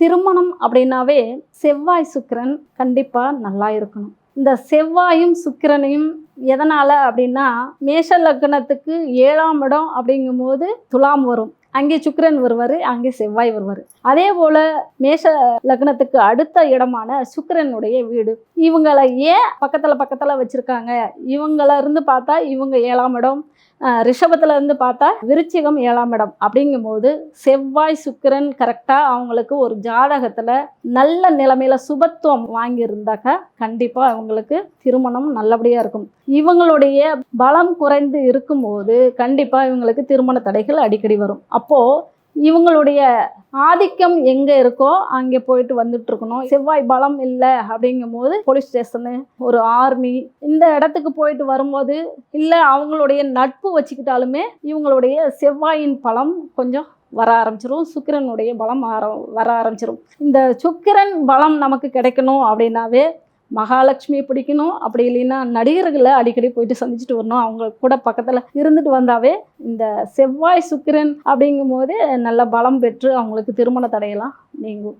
திருமணம் அப்படின்னாவே செவ்வாய் சுக்கிரன் கண்டிப்பாக நல்லா இருக்கணும். இந்த செவ்வாயும் சுக்கிரனையும் எதனால் அப்படின்னா, மேஷ லக்னத்துக்கு 7ஆம் இடம் அப்படிங்கும்போது துலாம் வரும். அங்கே சுக்கிரன் வருவார், அங்கே செவ்வாய் வருவார். அதே போல் மேஷ லக்னத்துக்கு அடுத்த இடமான சுக்கிரனுடைய வீடு. இவங்களை ஏன் பக்கத்தில் வச்சுருக்காங்க? இவங்கள இருந்து பார்த்தா இவங்க 7ஆம் இடம், ரிஷபத்தில் இருந்து பார்த்தா விருச்சிகம் 7ஆம் இடம். அப்படிங்கும்போது செவ்வாய் சுக்கிரன் கரெக்டாக அவங்களுக்கு ஒரு ஜாதகத்தில் நல்ல நிலைமையில் சுபத்துவம் வாங்கியிருந்தாக்கா கண்டிப்பாக அவங்களுக்கு திருமணம் நல்லபடியாக இருக்கும். இவங்களுடைய பலம் குறைந்து இருக்கும்போது கண்டிப்பாக இவங்களுக்கு திருமண தடைகள் அடிக்கடி வரும். அப்போது இவங்களுடைய ஆதிக்கம் எங்கே இருக்கோ அங்கே போயிட்டு வந்துட்டு இருக்கணும். செவ்வாய் பலம் இல்லை அப்படிங்கும்போது போலீஸ் ஸ்டேஷனு, ஒரு ஆர்மி, இந்த இடத்துக்கு போயிட்டு வரும்போது, இல்லை அவங்களுடைய நட்பு வச்சுக்கிட்டாலுமே இவங்களுடைய செவ்வாயின் பலம் கொஞ்சம் வர ஆரம்பிச்சிரும். சுக்கிரனுடைய பலம் வர ஆரம்பிச்சிரும். இந்த சுக்கிரன் பலம் நமக்கு கிடைக்கணும் அப்படின்னாவே மகாலட்சுமியை பிடிக்கணும். அப்படி இல்லைன்னா நடிகர்களை அடிக்கடி போயிட்டு சந்திச்சுட்டு வரணும். அவங்க கூட பக்கத்தில் இருந்துட்டு வந்தாவே இந்த செவ்வாய் சுக்கிரன் அப்படிங்கும் போது நல்ல பலம் பெற்று அவங்களுக்கு திருமண தடையெல்லாம் நீங்கும்.